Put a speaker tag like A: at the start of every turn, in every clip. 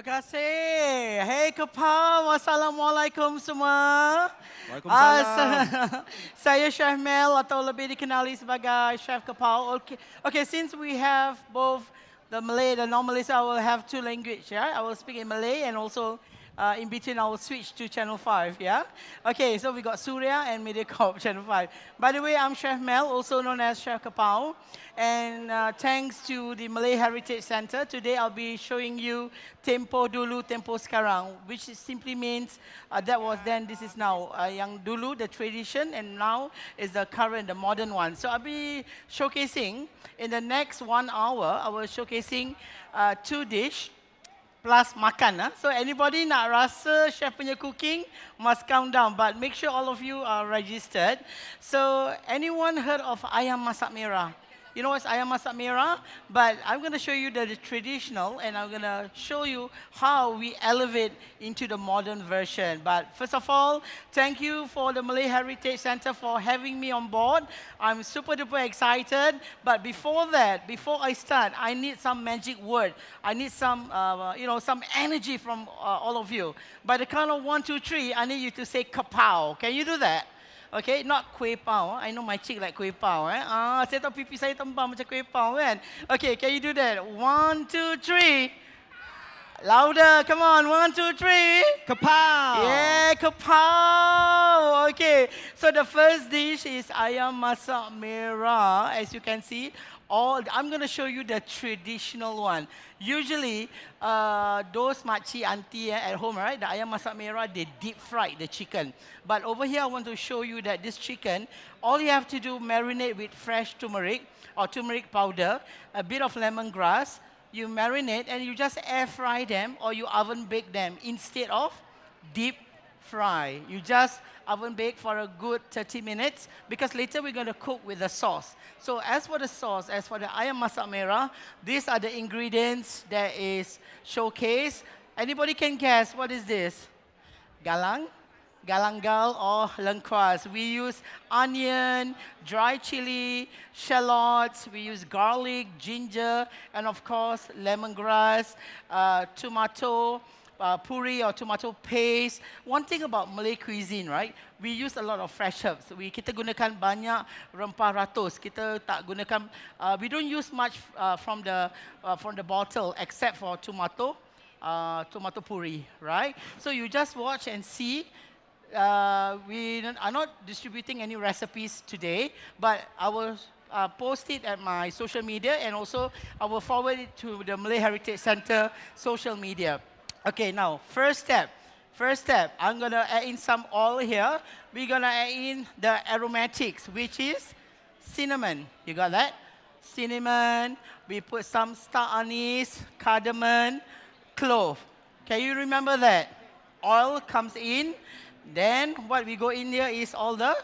A: kasih. Hey Kepal, Wassalamualaikum semua.
B: Waalaikumsalam.
A: Saya Chef Mel atau lebih dikenali sebagai Chef Kepal. Okay, since we have both the Malay and the non-Malay, I will have two language. Yeah, I will speak in Malay and also in between I will switch to Channel 5. Yeah. Okay, so we got Surya and MediaCorp Channel 5. By the way, I'm Chef Mel, also known as Chef Kepal. And thanks to the Malay Heritage Centre, today I'll be showing you Tempo Dulu, Tempo Sekarang, which simply means that was then, this is now. Yang Dulu, the tradition, and now is the current, the modern one. So I'll be showcasing, in the next 1 hour, I will showcasing two dish plus makan. So anybody nak rasa chef punya cooking, must count down. But make sure all of you are registered. So anyone heard of Ayam Masak Merah? You know what's Ayam Masak Merah? But I'm going to show you the traditional, and I'm going to show you how we elevate into the modern version. But first of all, thank you for the Malay Heritage Centre for having me on board. I'm super duper excited. But before that, before I start, I need some magic word. I need some, some energy from all of you. By the count of 1, 2, 3, I need you to say kapow. Can you do that? Okay, not kuih pao. I know my chick like kuih pao. Saya tahu pipi saya tembam macam kuih pao kan. Okay, can you do that? 1, 2, 3. Louder, come on. 1, 2, 3.
B: Kapow!
A: Yeah, kapow. Okay, so the first dish is Ayam Masak Merah. As you can see, I'm going to show you the traditional one. Usually, those makcik auntie at home, right, the Ayam Masak Merah, they deep fry the chicken. But over here, I want to show you that this chicken, all you have to do, marinate with fresh turmeric or turmeric powder, a bit of lemongrass. You marinate and you just air fry them or you oven bake them instead of deep fry. You just oven bake for a good 30 minutes because later we're going to cook with the sauce. So as for the sauce, as for the Ayam Masak Merah, these are the ingredients that is showcased. Anybody can guess what is this? Galang? Galangal or lengkuas. We use onion, dry chili, shallots, we use garlic, ginger, and of course lemongrass, tomato, puri or tomato paste. One thing about Malay cuisine, right? We use a lot of fresh herbs. Kita gunakan banyak rempah ratus. Kita tak gunakan. We don't use much from the bottle except for tomato puri, right? So you just watch and see. We are not distributing any recipes today, but I will post it at my social media and also I will forward it to the Malay Heritage Centre social media. Okay, now, first step, I'm going to add in some oil here. We're going to add in the aromatics, which is cinnamon. You got that? Cinnamon. We put some star anise, cardamom, clove. Can you remember that? Oil comes in. Then what we go in here is all the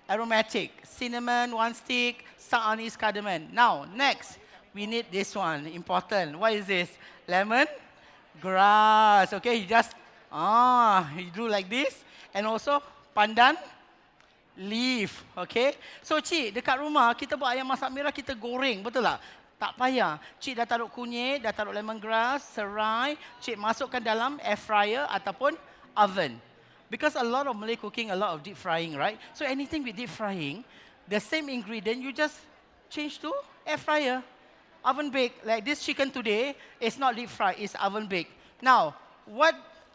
A: aromatic. Cinnamon, 1 stick, star anise, cardamom. Now, next, we need this one, important. What is this? Lemon grass. Okay, you just, you do like this. And also, pandan leaf. Okay. So, Cik, dekat rumah, kita buat ayam masak merah, kita goreng. Betul tak? Tak payah. Cik dah taruh kunyit, dah taruh lemongrass, serai. Cik masukkan dalam air fryer ataupun oven. Because a lot of Malay cooking, a lot of deep frying, right? So anything with deep frying, the same ingredient, you just change to air fryer. Oven bake, like this chicken today, it's not deep fried, it's oven bake. Now,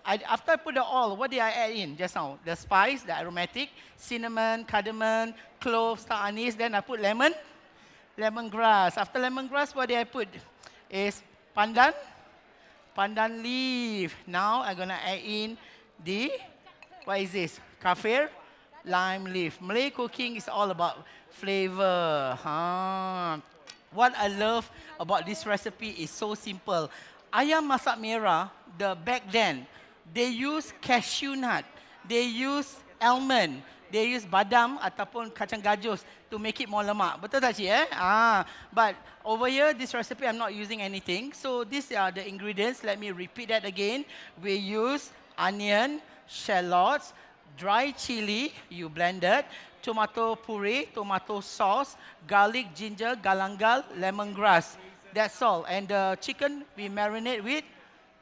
A: after I put the oil, what did I add in just now? The spice, the aromatic, cinnamon, cardamom, clove, star anise, then I put lemongrass. After lemongrass, what did I put? Is pandan leaf. Now, I'm gonna add in what is this? Kaffir lime leaf. Malay cooking is all about flavor. What I love about this recipe is so simple. Ayam Masak Merah, back then, they use cashew nut, they use almond, they use badam ataupun kacang gajus to make it more lemak. Betul tak, Cik? But over here, this recipe, I'm not using anything. So these are the ingredients. Let me repeat that again. We use onion, shallots, dry chili, you blended, tomato puree, tomato sauce, garlic, ginger, galangal, lemongrass. That's all. And the chicken, we marinate with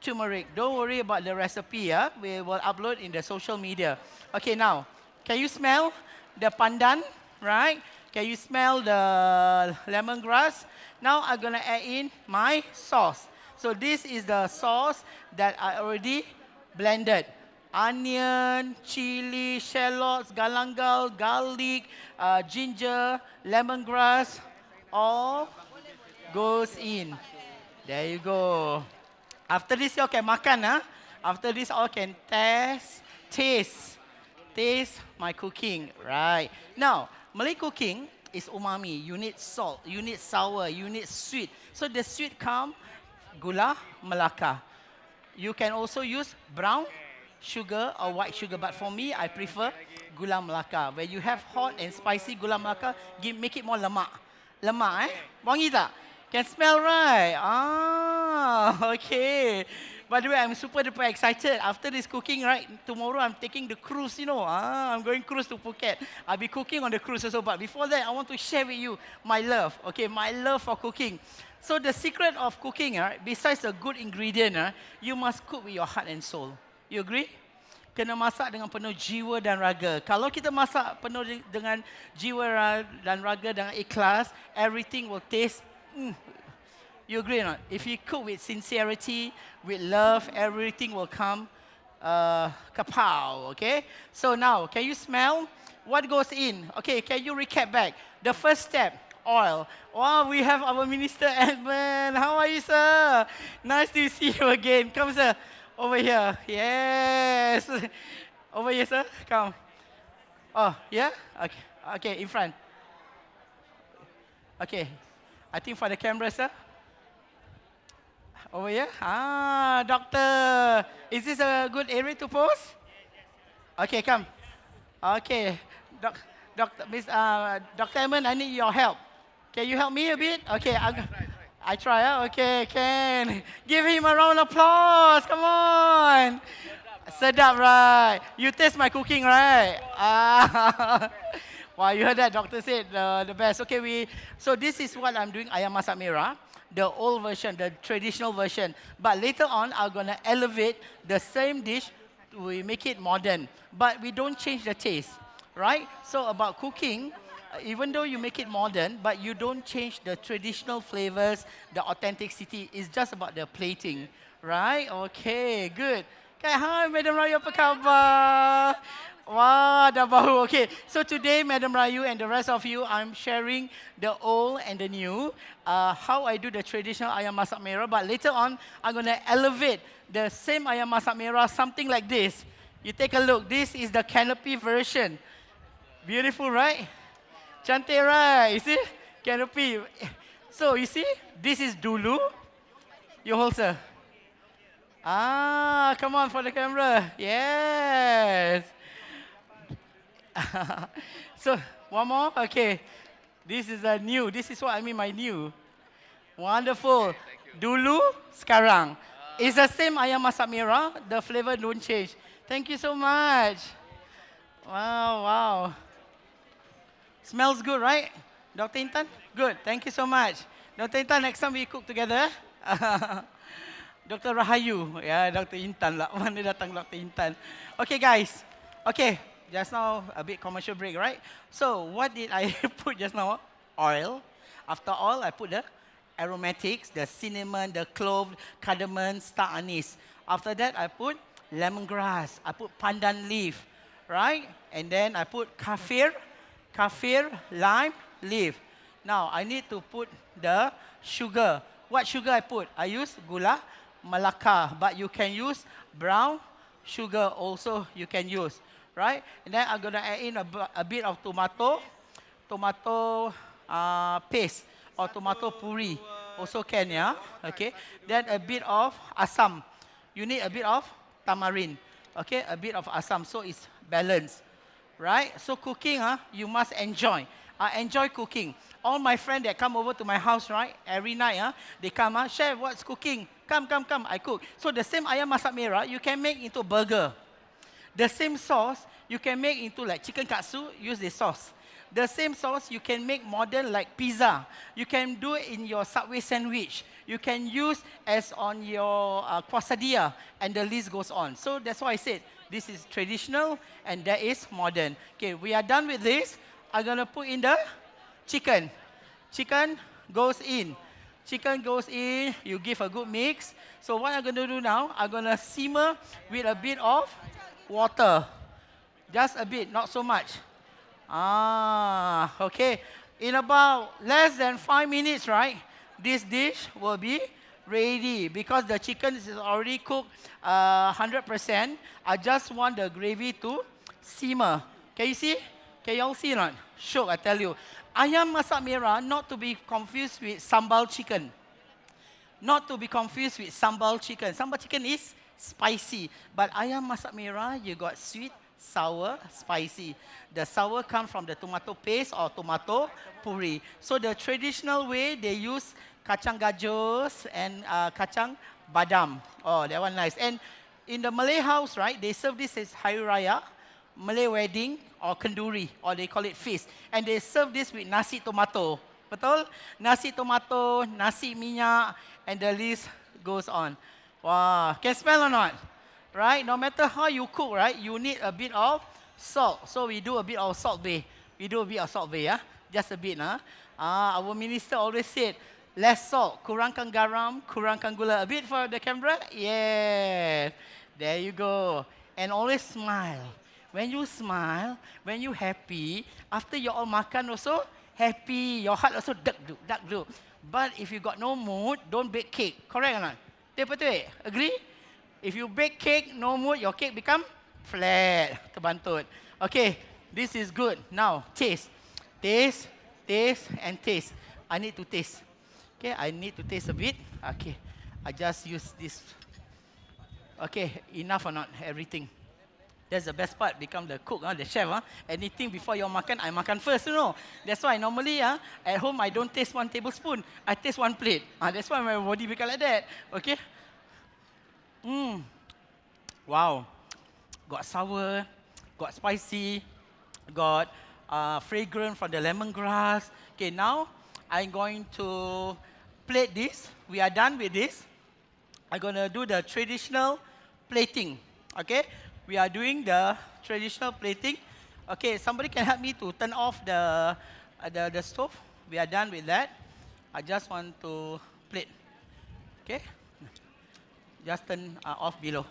A: turmeric. Don't worry about the recipe, yeah? We will upload in the social media. Okay, now, can you smell the pandan, right? Can you smell the lemongrass? Now I'm gonna add in my sauce. So this is the sauce that I already blended. Onion, chili, shallots, galangal, garlic, ginger, lemongrass, all goes in. There you go. After this, you all can makan, huh? After this, all can taste my cooking, right? Now, Malay cooking is umami. You need salt, you need sour, you need sweet. So the sweet come gula melaka. You can also use brown sugar or white sugar, but for me, I prefer gula melaka. When you have hot and spicy gula melaka, make it more lemak. Lemak, eh? Wangi tak? Can smell, right? Ah, okay. By the way, I'm super duper excited. After this cooking, right, tomorrow I'm taking the cruise, you know. I'm going cruise to Phuket. I'll be cooking on the cruise also. But before that, I want to share with you my love, okay, my love for cooking. So the secret of cooking, besides a good ingredient, you must cook with your heart and soul. You agree? Kena masak dengan penuh jiwa dan raga. Kalau kita masak penuh dengan jiwa dan raga, dengan ikhlas, everything will taste. You agree or not? If you cook with sincerity, with love, everything will come kapow, okay? So now, can you smell what goes in? Okay, can you recap back? The first step, oil. Wow, we have our Minister Edwin. How are you, sir? Nice to see you again. Come, sir. Over here. Yes. Over here, sir. Come. Oh, yeah? Okay. Okay, in front. Okay. I think for the camera, sir. Over here. Ah, doctor. Is this a good area to pose? Okay, come. Okay. Dr. Edmund, I need your help. Can you help me a bit? Okay, I try. Okay, can. Give him a round of applause. Come on. Sedap, right? You taste my cooking, right? Ah. Wow, you heard that? Doctor said the best. Okay, so this is what I'm doing, Ayam Masak Merah, the old version, the traditional version. But later on, I'm gonna elevate the same dish. We make it modern, but we don't change the taste, right? So about cooking, even though you make it modern, but you don't change the traditional flavors, the authenticity. It's just about the plating, right? Okay, good. Okay, hi, Madam Rayu, apa khabar? Wah, dah bau. Okay, so today, Madam Rayu and the rest of you, I'm sharing the old and the new, how I do the traditional Ayam Masak Merah, but later on, I'm going to elevate the same Ayam Masak Merah, something like this. You take a look. This is the canopy version. Beautiful, right? Cantik, right? You see? Canopy. So, you see? This is Dulu. You hold, sir. Ah, come on for the camera. Yes. So, one more. Okay. This is a new. This is what I mean by new. Wonderful. Dulu, Sekarang. It's the same Ayam Masak Merah. The flavor don't change. Thank you so much. Wow, wow. Smells good, right? Dr. Intan? Good. Thank you so much. Dr. Intan, next time we cook together. Dr. Rahayu. Yeah, Dr. Intan lah. Mana datang Dr. Intan. Okay, guys. Okay, just now a bit commercial break, right? So, what did I put just now? Oil. After oil, I put the aromatics, the cinnamon, the clove, cardamom, star anise. After that, I put lemongrass. I put pandan leaf, right? And then I put kaffir, lime leaf. Now, I need to put the sugar. What sugar I put? I use gula melaka, but you can use brown sugar also you can use, right? And then I'm going to add in a bit of tomato paste or tomato puree. Also can, yeah? Okay. Then a bit of asam. You need a bit of tamarind. Okay, a bit of asam, so it's balanced. Right? So cooking, you must enjoy. I enjoy cooking. All my friends that come over to my house, right? Every night, they come, Chef, what's cooking? Come, I cook. So the same Ayam Masak Merah, you can make into burger. The same sauce, you can make into like chicken katsu, use the sauce. The same sauce you can make modern like pizza. You can do it in your Subway sandwich. You can use as on your quesadilla, and the list goes on. So that's why I said this is traditional and that is modern. Okay, we are done with this. I'm gonna put in the chicken. Chicken goes in. Chicken goes in, you give a good mix. So what I'm gonna do now, I'm gonna simmer with a bit of water. Just a bit, not so much. Okay. In about less than 5 minutes, right? This dish will be ready because the chicken is already cooked 100%. I just want the gravy to simmer. Can you see? Can you all see or not? Sure, I tell you. Ayam masak merah, not to be confused with sambal chicken. Not to be confused with sambal chicken. Sambal chicken is spicy. But ayam masak merah, you got sweet, sour, spicy. The sour comes from the tomato paste or tomato puree. So the traditional way, they use kacang gajos and kacang badam. Oh, that one nice. And in the Malay house, right, they serve this as Hari Raya, Malay wedding, or kenduri, or they call it feast. And they serve this with nasi tomato. Betul? Nasi tomato, nasi minyak, and the list goes on. Wow, can smell or not? Right? No matter how you cook, right, you need a bit of salt. So we do a bit of salt bay. We do a bit of salt bay, yeah? Just a bit, huh? Our minister always said, less salt, kurangkan garam, kurangkan gula. A bit for the camera? Yeah. There you go. And always smile. When you smile, when you happy, after you all makan also, happy, your heart also dak do. But if you got no mood, don't bake cake. Correct or not? Betul? Agree? If you bake cake, no mood, your cake become flat. Terbantut. Okay, this is good. Now, taste. Taste, taste, and taste. I need to taste. Okay, I need to taste a bit. Okay, I just use this. Okay, enough or not? Everything. That's the best part, become the cook, the chef. Anything before you makan, I makan first, you know. That's why normally at home, I don't taste 1 tablespoon. I taste 1 plate. That's why my body become like that. Okay? Wow. Got sour, got spicy, got fragrant from the lemongrass. Okay, now I'm going to plate this. We are done with this. I'm going to do the traditional plating. Okay? We are doing the traditional plating. Okay, somebody can help me to turn off the stove. We are done with that. I just want to plate. Okay? Just turn off below.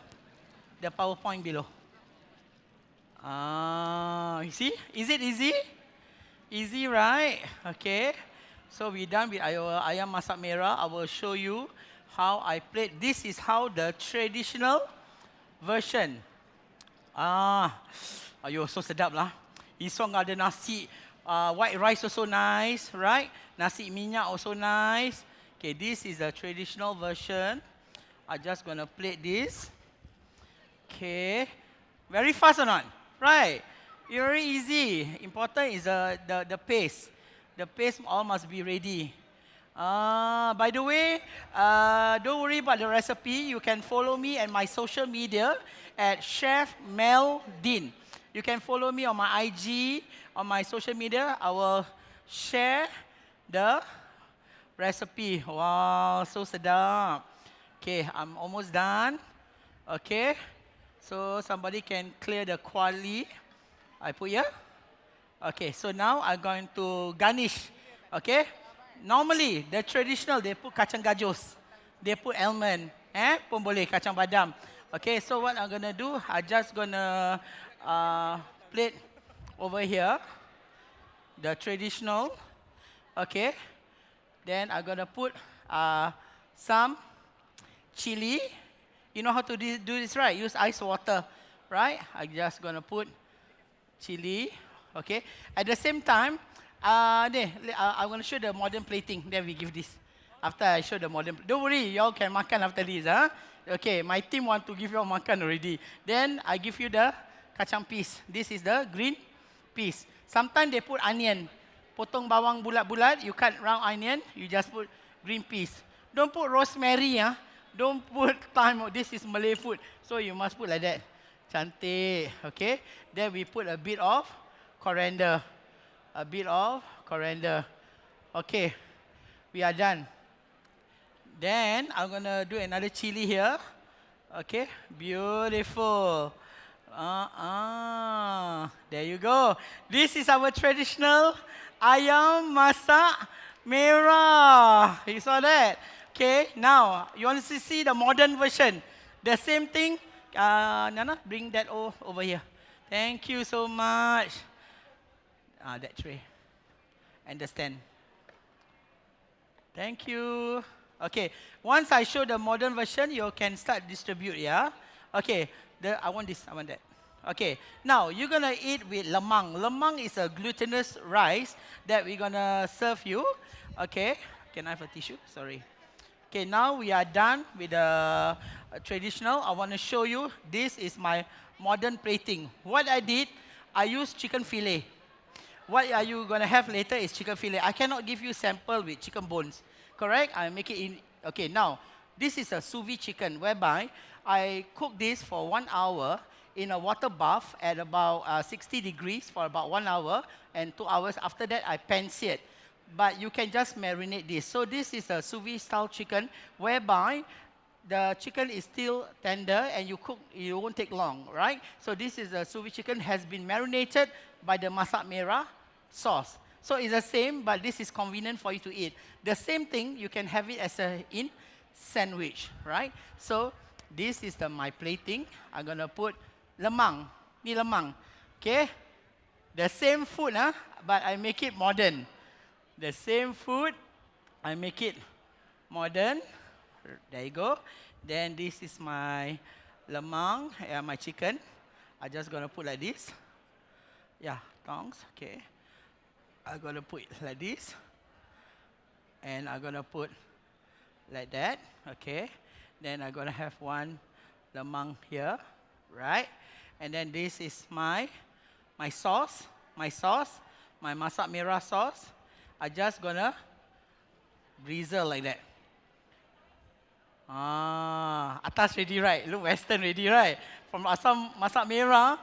A: The PowerPoint below. You see? Is it easy? Easy, right? Okay. So we're done with our Ayam Masak Merah. I will show you how I plate. This is how the traditional version. Ayo, so sedap lah. Isong ada nasi, white rice also nice, right? Nasi minyak also nice. Okay, this is the traditional version. I'm just gonna plate this. Okay, very fast or not? Right? Very easy. Important is the paste. The paste all must be ready. By the way, don't worry about the recipe. You can follow me and my social media at Chef Mel Dean. You can follow me on my IG, on my social media. I will share the recipe. Wow, so sedap. Okay, I'm almost done. Okay, so somebody can clear the kuali. I put here. Okay, so now I'm going to garnish. Okay, normally the traditional they put kacang gajos, they put almond, pun boleh kacang badam. Okay, so what I'm gonna do, I just gonna plate over here the traditional. Okay, then I'm gonna put some chili. You know how to do this, right? Use ice water, right? I'm just gonna put chili. Okay, at the same time, I'm gonna show the modern plating. Then we give this. After I show the modern, don't worry, y'all can makan after this, huh? Okay, my team want to give you all makan already. Then I give you the kacang piece. This is the green piece. Sometimes they put onion. Potong bawang bulat-bulat, you cut round onion, you just put green piece. Don't put rosemary, huh? Don't put thyme. This is Malay food, so you must put like that. Cantik, okay? Then we put a bit of coriander. a bit of coriander. Okay, we are done. Then I'm gonna do another chili here. Okay, beautiful. There you go. This is our traditional ayam masak merah. You saw that? Okay, now you want to see the modern version. The same thing. Nana, bring that over here. Thank you so much. That tray and the stand. Thank you. Okay, once I show the modern version, you can start distribute, yeah? Okay, I want this, I want that. Okay, now you're gonna eat with lemang. Lemang is a glutinous rice that we're gonna serve you. Okay, can I have a tissue? Sorry. Okay, now we are done with the traditional. I want to show you, this is my modern plating. What I did, I used chicken fillet. What are you going to have later is chicken fillet. I cannot give you sample with chicken bones. Correct? I make it in. Okay, now, this is a sous vide chicken whereby I cook this for 1 hour in a water bath at about 60 degrees for about 1 hour, and 2 hours after that I pan-sear it. But you can just marinate this. So this is a sous vide style chicken whereby the chicken is still tender and you cook, it won't take long, right? So this is a sous vide chicken, has been marinated by the Masak Merah sauce. So it's the same, but this is convenient for you to eat. The same thing, you can have it as in sandwich, right? So this is my plating. I'm going to put lemang. Ni lemang. Okay? The same food, but I make it modern. The same food, I make it modern. There you go. Then this is my lemang, my chicken. I'm just going to put like this. Yeah, tongs, okay. I'm going to put it like this. And I'm going to put like that, okay. Then I'm going to have one lemang here, right? And then this is my sauce, my Masak Merah sauce. I'm just going to drizzle like that. Atas ready, right? Look, Western ready, right? From Assam Masak Merah,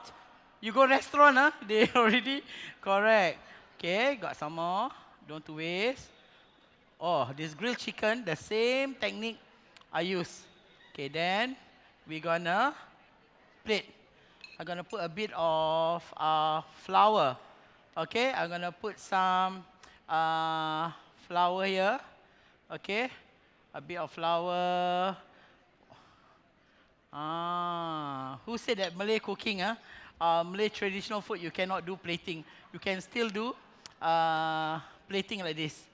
A: you go restaurant, they already correct. Okay, got some more. Don't to waste. Oh, this grilled chicken, the same technique I use. Okay, then we're gonna plate. I'm gonna put a bit of flour. Okay, I'm gonna put some flour here. Okay, a bit of flour. Who said that Malay cooking, Malay traditional food, you cannot do plating. You can still do plating like this.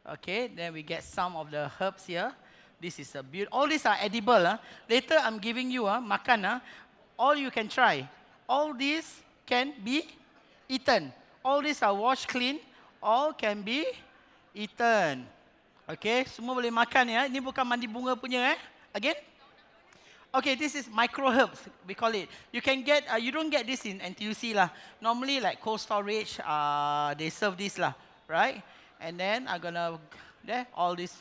A: Okay, then we get some of the herbs here. This is a beautiful. All these are edible. Later I'm giving you makan. All you can try. All these can be eaten. All these are washed clean. All can be eaten. Okay, semua boleh makan ya. Ini bukan mandi bunga punya Again? Okay, this is micro herbs, we call it. You can get, you don't get this in NTUC lah. Normally like cold storage, they serve this lah, right? And then I'm gonna, all this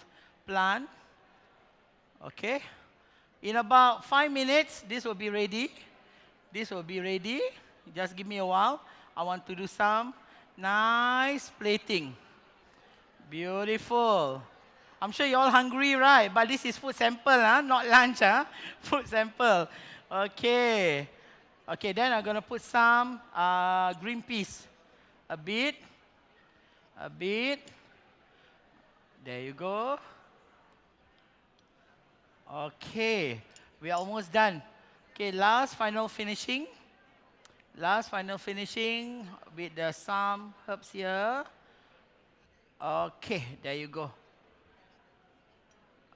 A: plant. Okay. In about 5 minutes, this will be ready. This will be ready. Just give me a while. I want to do some nice plating. Beautiful. I'm sure you're all hungry, right? But this is food sample, not lunch. Food sample. Okay. Okay, then I'm going to put some green peas. A bit. A bit. There you go. Okay. We are almost done. Okay, last final finishing. Last final finishing with some herbs here. Okay, there you go.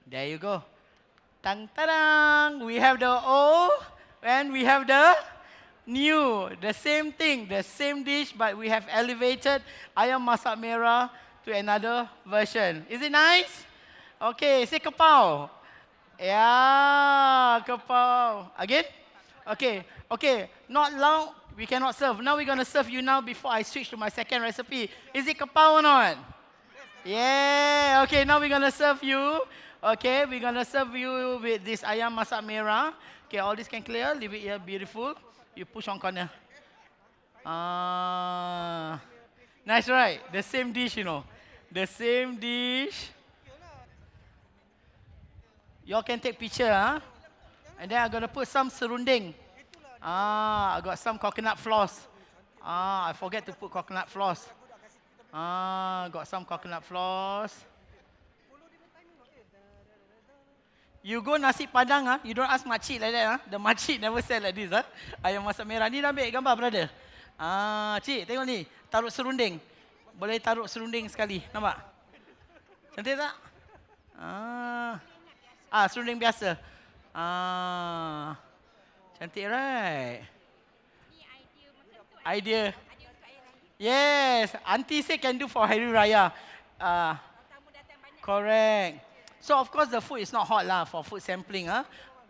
A: There you go. Tang tarang. We have the old and we have the new. The same thing, the same dish, but we have elevated Ayam Masak Merah to another version. Is it nice? Okay, say kapau. Yeah, kapau. Again? Okay, okay. Not long, we cannot serve. Now we're going to serve you now before I switch to my second recipe. Is it kapau or not? Yeah, okay, now we're going to serve you. Okay, we're going to serve you with this Ayam Masak Merah. Okay, all this can clear. Leave it here, beautiful. You push on corner. Nice, right? The same dish, you know. The same dish. Y'all can take picture, huh? And then I'm gonna put some serunding. I got some coconut floss. I forget to put coconut floss. Got some coconut floss. You go nasi padang, you don't ask makcik like that, The makcik never sell like this, Ayam masak merah. Ni dah ambil gambar, brother. Cik, tengok ni. Taruh serunding. Boleh taruh serunding sekali. Nampak? Cantik tak? Serunding biasa. Cantik, right? Idea. Yes, auntie say can do for Hari Raya. Correct. So of course the food is not hot lah for food sampling,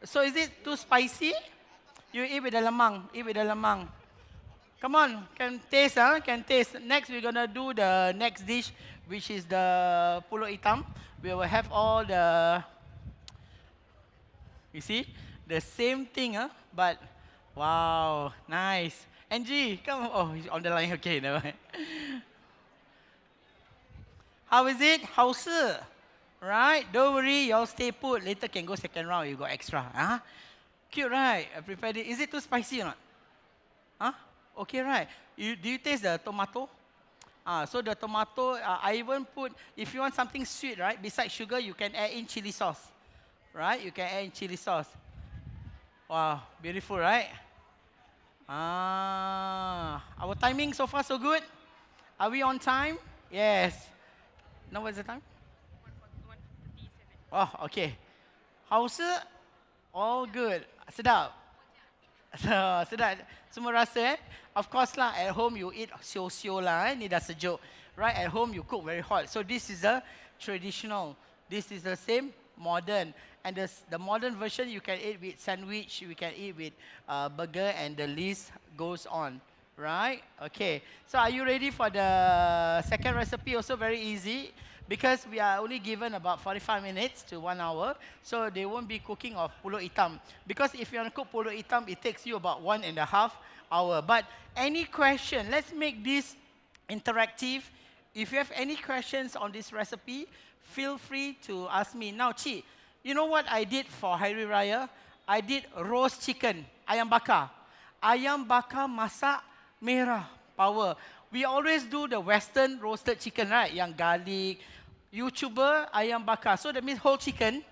A: So is it too spicy? You eat with the lemang. Eat with the lemang. Come on, can taste, Can taste. Next we're gonna do the next dish, which is the Pulut Hitam. We will have all the, you see, the same thing, But wow, nice. Angie, come. Oh, he's on the line. Okay, never mind. How is it? 好事. Right? Don't worry, y'all stay put. Later can go second round, you got extra. Cute, right? I prepared it. Is it too spicy or not? Okay, right. Do you taste the tomato? So the tomato, I even put, if you want something sweet, right? Besides sugar, you can add in chili sauce. Right? You can add in chili sauce. Wow, beautiful, right? Our timing so far so good. Are we on time? Yes. Now what's the time? Oh, okay. 好吃? All good. Sedap. Sedap. Semua rasa, Of course lah, at home you eat sio-sio lah, ni dah sejuk. Right, at home you cook very hot. So this is the traditional. This is the same modern. And the modern version you can eat with sandwich, you can eat with burger, and the list goes on. Right? Okay. So are you ready for the second recipe? Also very easy. Because we are only given about 45 minutes to 1 hour, so they won't be cooking of Pulut Hitam. Because if you want to cook Pulut Hitam, it takes you about 1.5 hours. But any question, let's make this interactive. If you have any questions on this recipe, feel free to ask me. Now, Chi, you know what I did for Hari Raya? I did roast chicken, ayam bakar. Ayam bakar masak merah, power. We always do the Western roasted chicken, right? Yang garlic. YouTuber ayam bakar. So that means whole chicken.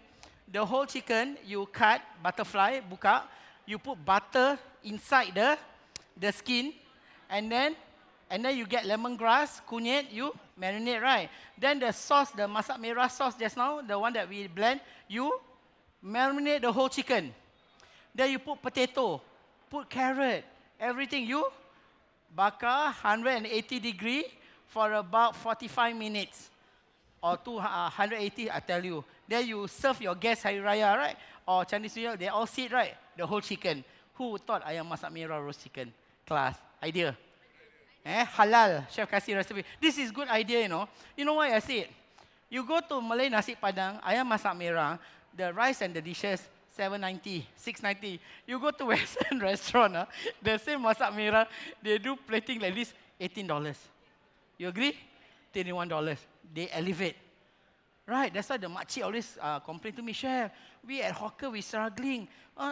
A: The whole chicken you cut, butterfly, buka. You put butter inside the skin, and then you get lemongrass, kunyit. You marinate, right? Then the sauce, the masak merah sauce just now, the one that we blend, you marinate the whole chicken. Then you put potato, put carrot, everything. You bakar 180 degree for about 45 minutes. Or 180, I tell you. Then you serve your guests Hari Raya, right? Or Chinese New Year, they all sit, right? The whole chicken. Who thought ayam masak merah roast chicken? Class. Idea. Halal. Chef kasih recipe. This is good idea, you know. You know why I say it? You go to Malay nasi padang, ayam masak merah, the rice and the dishes, 790, 690. You go to Western restaurant, the same masak merah, they do plating like this, $18. You agree? $21. They elevate. Right, that's why the makcik always complain to me, Chef, we at hawker, we struggling.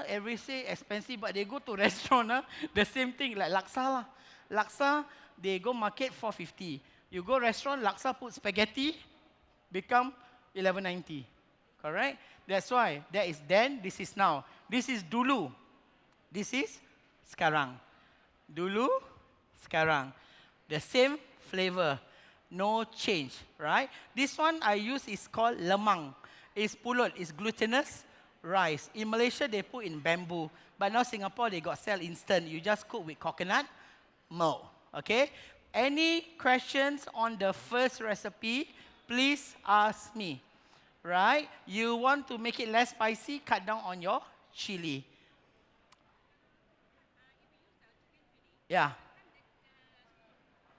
A: Everything expensive, but they go to restaurant, the same thing, like laksa lah. Laksa, they go market $4.50. You go restaurant, laksa put spaghetti, become $11.90. Correct? That's why, that is then, this is now. This is Dulu. This is Sekarang. Dulu, Sekarang. The same flavor. No change, right? This one I use is called lemang. It's pulut, it's glutinous rice. In Malaysia, they put in bamboo. But now Singapore, they got sell instant. You just cook with coconut milk, okay? Any questions on the first recipe, please ask me, right? You want to make it less spicy, cut down on your chili. Yeah.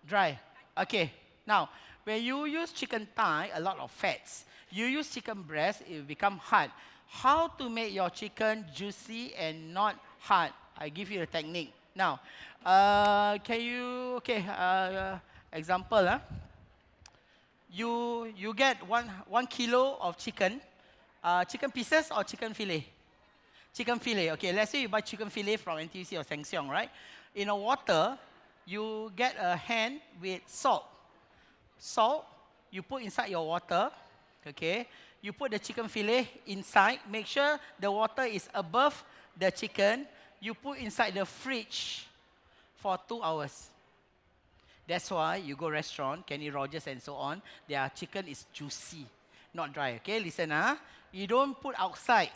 A: Dry, okay. Now, when you use chicken thigh, a lot of fats. You use chicken breast, it will become hard. How to make your chicken juicy and not hard? I give you a technique. Now, can you, okay, Example, you get one kilo of chicken, chicken pieces or chicken fillet? Chicken fillet. Okay, let's say you buy chicken fillet from NTUC or Sheng Siong, right? In a water, you get a hand with salt. Salt, you put inside your water, okay? You put the chicken fillet inside. Make sure the water is above the chicken. You put inside the fridge for 2 hours. That's why you go restaurant, Kenny Rogers and so on, their chicken is juicy, not dry. Okay, listen, you don't put outside.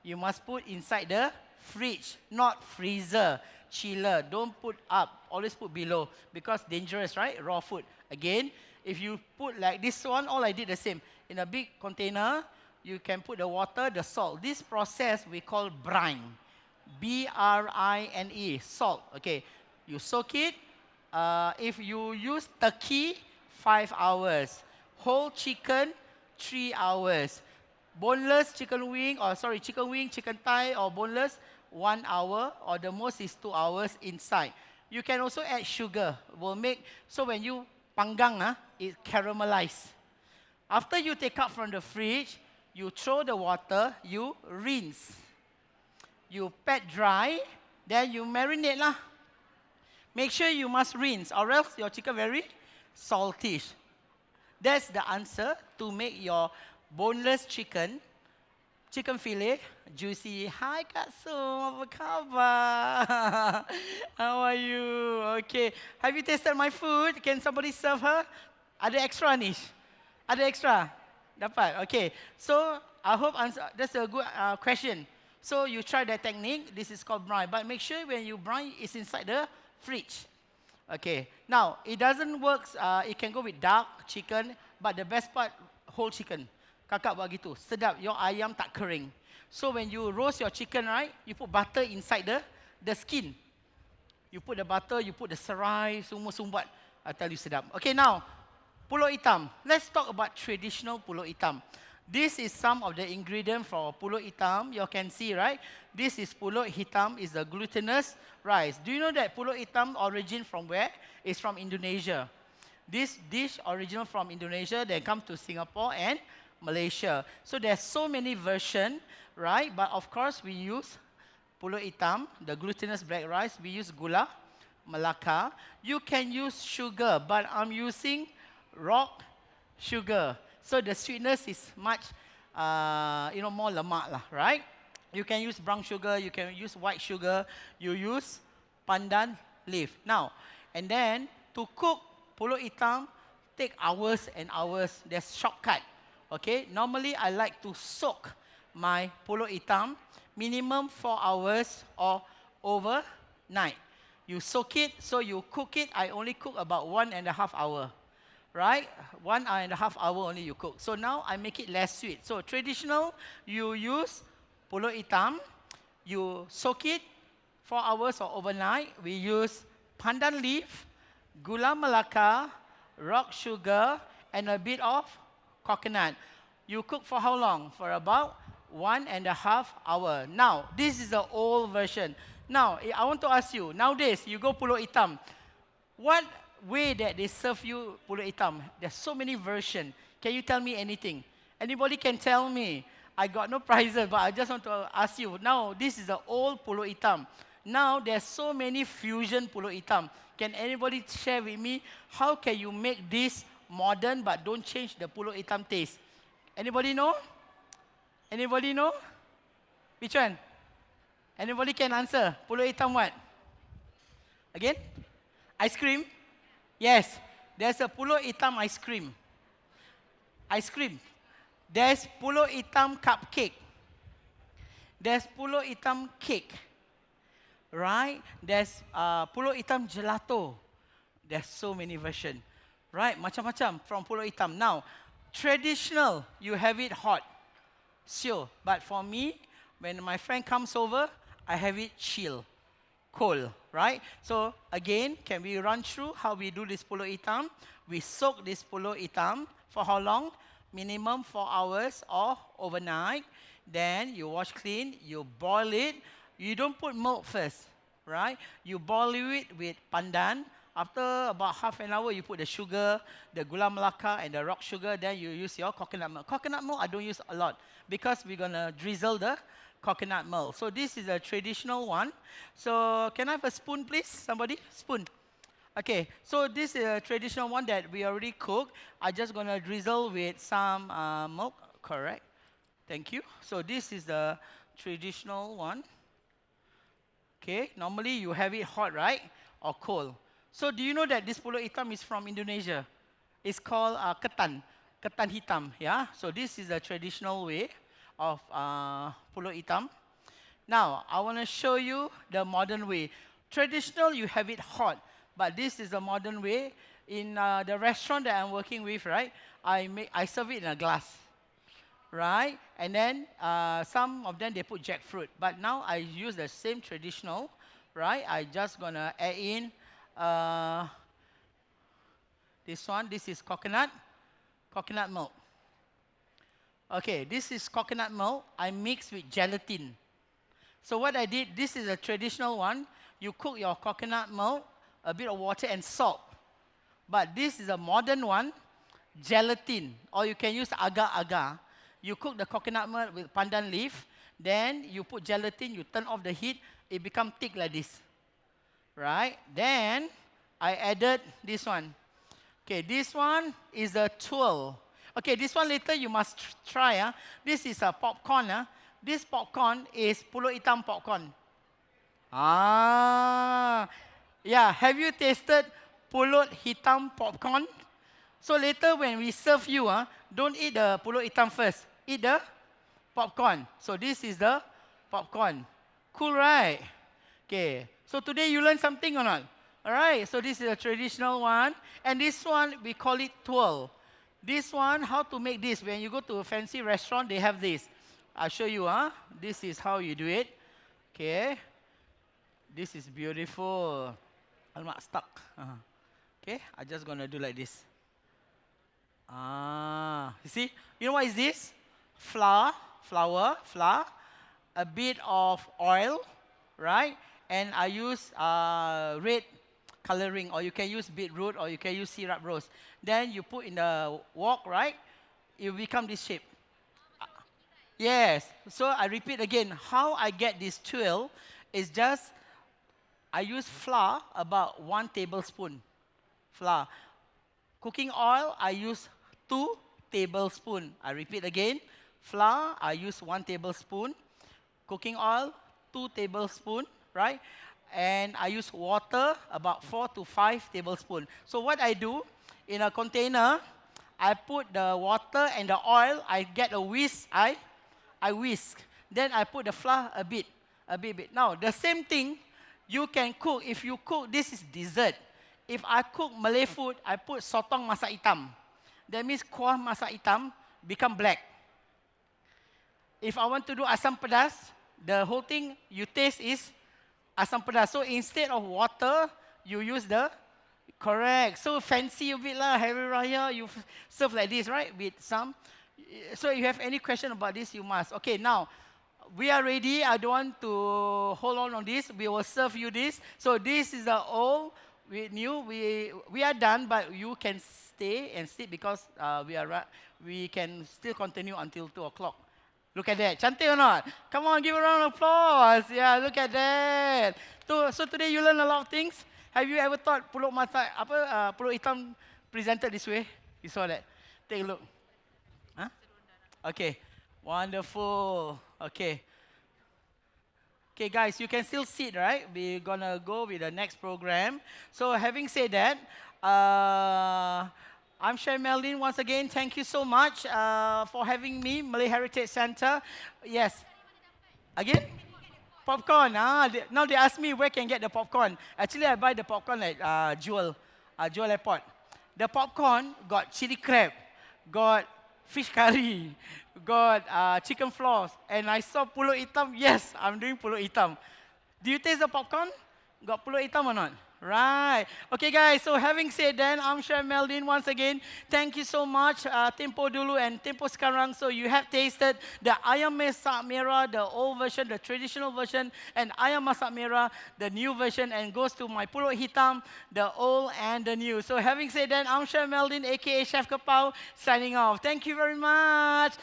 A: You must put inside the fridge, not freezer, chiller. Don't put up, always put below because dangerous, right? Raw food. Again, if you put like this one, all I did the same. In a big container, you can put the water, the salt. This process we call brine. B-R-I-N-E, salt. Okay, you soak it. If you use turkey, 5 hours. Whole chicken, 3 hours. Boneless chicken wing, chicken thigh or boneless, 1 hour, or the most is 2 hours inside. You can also add sugar. Will make, so when you panggang, it caramelizes. After you take out from the fridge, you throw the water, you rinse. You pat dry, then you marinate lah. Make sure you must rinse, or else your chicken very saltish. That's the answer to make your boneless chicken fillet, juicy. Hi Kak Sum, apa khabar? How are you? Okay. Have you tasted my food? Can somebody serve her? Ada extra ni? Ada extra? Dapat? Okay. So, I hope that's a good question. So, you try that technique. This is called brine. But make sure when you brine, it's inside the fridge. Okay. Now, it doesn't work. It can go with dark chicken. But the best part, whole chicken. Kakak buat gitu. Sedap. Your ayam tak kering. So when you roast your chicken, right, you put butter inside the skin. You put the butter, you put the serai, semua sumbat. I tell you sedap. Okay, now, Pulut Hitam. Let's talk about traditional Pulut Hitam. This is some of the ingredients for Pulut Hitam. You can see, right? This is Pulut Hitam, is the glutinous rice. Do you know that Pulut Hitam origin from where? It's from Indonesia. This dish original from Indonesia, then come to Singapore and Malaysia. So there's so many versions, right? But of course, we use Pulut Hitam, the glutinous black rice. We use gula, Melaka. You can use sugar, but I'm using rock sugar. So the sweetness is much, more lemak lah, right? You can use brown sugar, you can use white sugar, you use pandan leaf. Now, and then to cook Pulut Hitam, take hours and hours. There's shortcut. Okay, normally I like to soak my Pulut Hitam minimum 4 hours or overnight. You soak it, so you cook it. I only cook about 1.5 hours. Right? 1.5 hours only you cook. So now I make it less sweet. So traditional, you use Pulut Hitam, you soak it 4 hours or overnight. We use pandan leaf, gula melaka, rock sugar, and a bit of coconut. You cook for how long? For about 1.5 hours. Now, this is the old version. Now, I want to ask you, nowadays, you go Pulut Hitam, what way that they serve you Pulut Hitam? There's so many versions. Can you tell me anything? Anybody can tell me? I got no prizes, but I just want to ask you. Now, this is the old Pulut Hitam. Now, there's so many fusion Pulut Hitam. Can anybody share with me, how can you make this modern but don't change the Pulut Hitam taste? Anybody know? Anybody know? Which one? Anybody can answer? Pulut Hitam what? Again? Ice cream? Yes. There's a Pulut Hitam ice cream. Ice cream. There's Pulut Hitam cupcake. There's Pulut Hitam cake. Right? There's Pulut Hitam gelato. There's so many versions. Right? Macam-macam from Pulut Hitam. Now, traditional, you have it hot. Sure. But for me, when my friend comes over, I have it chill, cold, right? So again, can we run through how we do this Pulut Hitam? We soak this Pulut Hitam for how long? Minimum 4 hours or overnight. Then you wash clean, you boil it. You don't put milk first, right? You boil it with pandan, After about half an hour, you put the sugar, the gula melaka, and the rock sugar. Then you use your coconut milk. Coconut milk, I don't use a lot because we're going to drizzle the coconut milk. So this is a traditional one. So can I have a spoon, please? Somebody? Spoon. Okay, so this is a traditional one that we already cooked. I'm just going to drizzle with some milk. Correct. Thank you. So this is the traditional one. Okay, normally you have it hot, right? Or cold. So do you know that this Pulut Hitam is from Indonesia? It's called ketan. Ketan hitam, yeah? So this is a traditional way of Pulut Hitam. Now, I want to show you the modern way. Traditional, you have it hot. But this is a modern way. In the restaurant that I'm working with, right, I serve it in a glass, right? And then some of them, they put jackfruit. But now I use the same traditional, right? I just going to add in this one. This is coconut milk. Okay, this is coconut milk. I mix with gelatin. So what I did, this is a traditional one. You cook your coconut milk, a bit of water and salt. But this is a modern one, gelatin, or you can use agar-agar. You cook the coconut milk with pandan leaf, then you put gelatin, you turn off the heat, it becomes thick like this. Right? Then I added this one. Okay, this one is a twirl. Okay, this one later you must try. This is a popcorn. This popcorn is Pulut Hitam popcorn. Yeah, have you tasted Pulut Hitam popcorn? So later when we serve you, don't eat the Pulut Hitam first. Eat the popcorn. So this is the popcorn. Cool, right? Okay, so today you learned something or not? All right, so this is a traditional one. And this one, we call it twirl. This one, how to make this? When you go to a fancy restaurant, they have this. I'll show you. This is how you do it. Okay. This is beautiful. Alamak, stuck. Okay, I'm just going to do like this. You see? You know what is this? Flour, a bit of oil, right? And I use red coloring, or you can use beetroot, or you can use syrup rose. Then you put in the wok, right? It will become this shape. Yes. So I repeat again. How I get this twirl is just I use flour, about 1 tablespoon. Flour. Cooking oil, I use 2 tablespoons. I repeat again. Flour, I use 1 tablespoon. Cooking oil, 2 tablespoons, right? And I use water, about 4 to 5 tablespoons. So what I do, in a container, I put the water and the oil. I get a whisk. I whisk. Then I put the flour a bit. Now, the same thing, you can cook. If you cook, this is dessert. If I cook Malay food, I put sotong masak hitam. That means kuah masak hitam become black. If I want to do asam pedas, the whole thing you taste is asam pedas. So instead of water, you use the correct. So fancy a bit lah. Hari Raya, you serve like this, right? With some. So if you have any question about this, you must. Okay, now we are ready. I don't want to hold on this. We will serve you this. So this is the old with new. We are done, but you can stay and sleep because we can still continue until 2 o'clock. Look at that. Cantik or not? Come on, give a round of applause. Yeah, look at that. So today you learn a lot of things. Have you ever thought Pulut Masak, Pulut Hitam presented this way? You saw that? Take a look. Huh? Okay. Wonderful. Okay. Okay, guys, you can still sit, right? We're going to go with the next program. So having said that, I'm Shay Meldin once again. Thank you so much for having me, Malay Heritage Centre. Yes. Again? Popcorn. Now they ask me where can get the popcorn. Actually, I buy the popcorn at Jewel Airport. The popcorn got chili crab, got fish curry, got chicken floss, and I saw Pulut Hitam. Yes, I'm doing Pulut Hitam. Do you taste the popcorn? Got Pulut Hitam or not? Right. Okay, guys. So having said that, I'm Chef Meldin once again. Thank you so much, Tempo Dulu and Tempo Sekarang. So you have tasted the Ayam Masak Merah, the old version, the traditional version, and Ayam Masak Merah, the new version, and goes to my Pulut Hitam, the old and the new. So having said that, I'm Chef Meldin, aka Chef Kapau, signing off. Thank you very much.